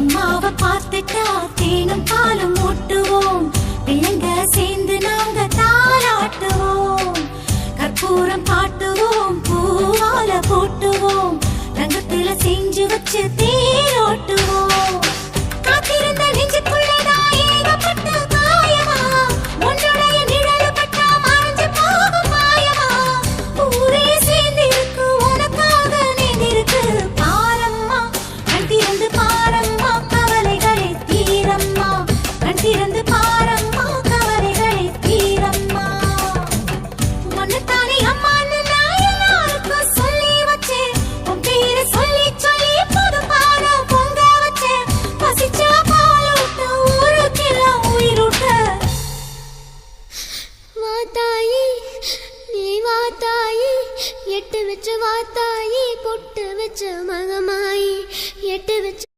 அம்மாவை பார்த்துட்டா தேனும் பாலும் ஊட்டுவோம், பிள்ளைங்க சேர்ந்து நாங்க தாளாட்டுவோம். கற்பூரம் காட்டுவோம், பூவால போட்டுவோம், ரங்கத்துல செஞ்சு வச்சு தேரோ